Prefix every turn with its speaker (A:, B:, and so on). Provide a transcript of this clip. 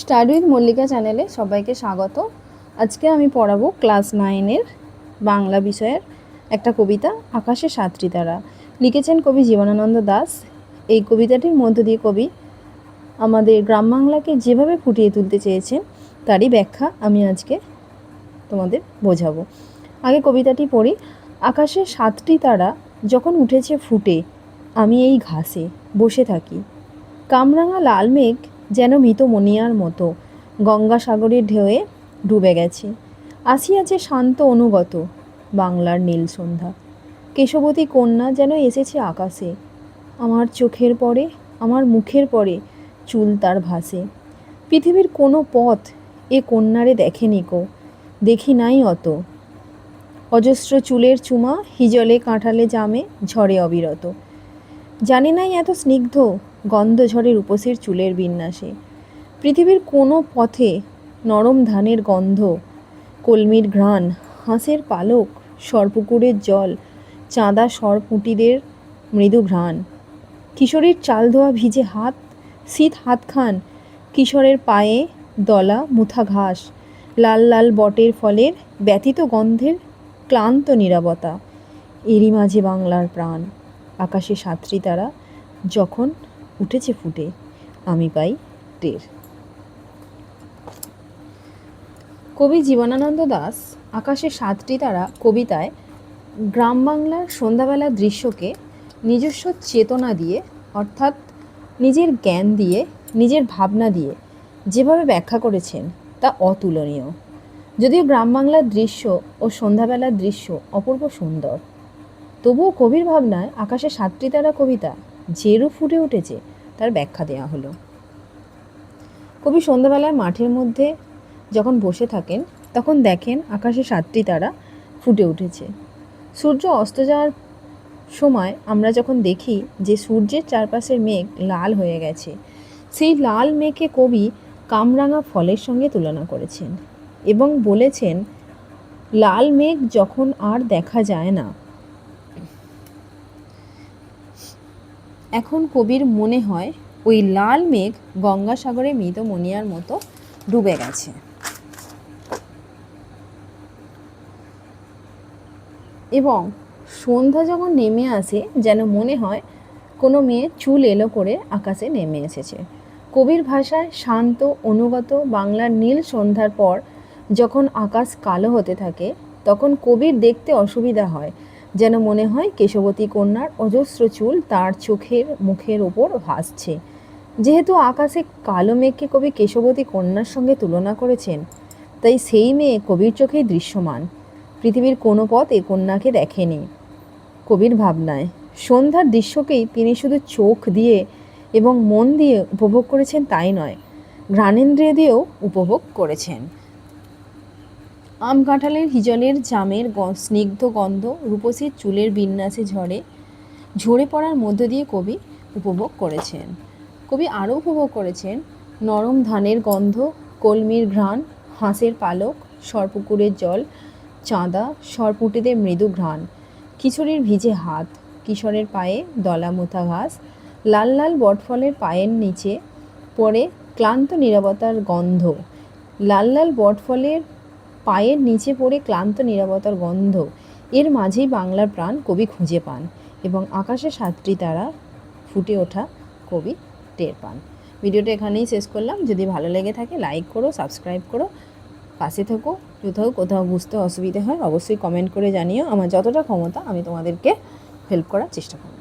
A: Study with Mallika চ্যানেলে সবাইকে স্বাগত। আজকে আমি পড়াবো ক্লাস 9-এর বাংলা বিষয়ের একটা কবিতা আকাশে সাতটি তারা। লিখেছেন কবি জীবনানন্দ দাশ। এই কবিতাটির মধ্য দিয়ে কবি আমাদের গ্রাম বাংলাকে যেভাবে ফুটিয়ে তুলতে চেয়েছেন তারই ব্যাখ্যা আমি আজকে তোমাদের বোঝাবো। আগে কবিতাটি পড়ি। আকাশে সাতটি তারা যখন উঠেছে ফুটে, আমি এই ঘাসে বসে থাকি। কামরাঙা লাল মেঘ যেন মৃত মনিয়ার মতো গঙ্গাসাগরের ঢেউয়ে ডুবে গেছে। আসিয়াছে শান্ত অনুগত বাংলার নীল সন্ধ্যা। কেশবতী কন্যা যেন এসেছে আকাশে, আমার চোখের পরে, আমার মুখের পরে চুল তার ভাসে। পৃথিবীর কোনো পথ এ কন্যারে দেখেনি কো, দেখি নাই অত। অজস্র চুলের চুমা হিজলে কাঁঠালে জামে ঝরে অবিরত। জানি নাই এত স্নিগ্ধ গন্ধ ঝরে রূপসীর চুলের বিন্যাসে। পৃথিবীর কোনো পথে নরম ধানের গন্ধ, কলমির ঘ্রাণ, হাঁসের পালক, সরপুকুরের জল, চাঁদা সরপুঁটিদের মৃদু ঘ্রাণ। কিশোরীর চাল ধোয়া ভিজে হাত, শীত হাতখান, কিশোরের পায়ে দলা মুথা ঘাস, লাল লাল বটের ফলের ব্যথিত গন্ধের ক্লান্ত নীরবতা। এরই মাঝে বাংলার প্রাণ। আকাশে সাতটি তারা যখন উঠেছে ফুটে, আমি পাই টের। কবি জীবনানন্দ দাশ আকাশে সাতটি তারা কবিতায় গ্রাম বাংলার সন্ধ্যাবেলার দৃশ্যকে নিজস্ব চেতনা দিয়ে, অর্থাৎ নিজের জ্ঞান দিয়ে, নিজের ভাবনা দিয়ে যেভাবে ব্যাখ্যা করেছেন তা অতুলনীয়। যদিও গ্রাম বাংলার দৃশ্য ও সন্ধ্যাবেলার দৃশ্য অপূর্ব সুন্দর, তবুও কবির ভাবনায় আকাশে সাতটি তারা কবিতা যেরূপ ফুটে উঠেছে তার ব্যাখ্যা দেওয়া হলো। কবি সন্ধ্যাবেলায় মাঠের মধ্যে যখন বসে থাকেন তখন দেখেন আকাশে সাতটি তারা ফুটে উঠেছে। সূর্য অস্ত যাওয়ার সময় আমরা যখন দেখি যে সূর্যের চারপাশের মেঘ লাল হয়ে গেছে, সেই লাল মেঘকে কবি কামরাঙা ফলের সঙ্গে তুলনা করেছেন এবং বলেছেন, লাল মেঘ যখন আর দেখা যায় না, এখন কবির মনে হয় ওই লাল মেঘ গঙ্গাসাগরে মৃত মনিয়ার মতো ডুবে গেছে। এবং সন্ধ্যা যখন নেমে আসে যেন মনে হয় কোনো মেয়ে চুল এলো করে আকাশে নেমে এসেছে। কবির ভাষায় শান্ত অনুগত বাংলার নীল সন্ধ্যার পর যখন আকাশ কালো হতে থাকে তখন কবির দেখতে অসুবিধা হয়, যেন মনে হয় কেশবতী কন্যার অজস্র চুল তার চোখের মুখের ওপর ভাসছে। যেহেতু আকাশে কালো মেঘকে কবি কেশবতী কন্যার সঙ্গে তুলনা করেছেন, তাই সেই মেয়ে কবির চোখেই দৃশ্যমান। পৃথিবীর কোনো পথ এ কন্যাকে দেখেনি। কবির ভাবনায় সন্ধ্যার দৃশ্যকেই তিনি শুধু চোখ দিয়ে এবং মন দিয়ে উপভোগ করেছেন তাই নয়, ঘ্রাণেন্দ্রিয় দিয়েও উপভোগ করেছেন। আম কাঁঠালের হিজলের জামের স্নিগ্ধ গন্ধ রূপসীর চুলের বিন্যাসে ঝরে পড়ার মধ্য দিয়ে কবি উপভোগ করেছেন। কবি আরও উপভোগ করেছেন নরম ধানের গন্ধ, কলমির ঘ্রাণ, হাঁসের পালক, সরপুকুরের জল, চাঁদা সরপুঁটিদের মৃদু ঘ্রাণ, কিশোরীর ভিজে হাত, কিশোরের পায়ে দলা মুথা ঘাস, লাল লাল বটফলের পায়ের নিচে পড়ে ক্লান্ত নীরবতার গন্ধ। লাল লাল বটফলের পায়ের নিচে পড়ে ক্লান্ত নীরবতার গন্ধ, এর মাঝেই বাংলার প্রাণ কবি খুঁজে পান এবং আকাশে সাতটি তারা ফুটে ওঠা কবি টের পান। ভিডিওটা এখানেই শেষ করলাম। যদি ভালো লেগে থাকে লাইক করো, সাবস্ক্রাইব করো, পাশে থাকো। কোথাও বুঝতে অসুবিধে হয় অবশ্যই কমেন্ট করে জানিও। আমার যতটা ক্ষমতা আমি তোমাদেরকে হেল্প করার চেষ্টা করব।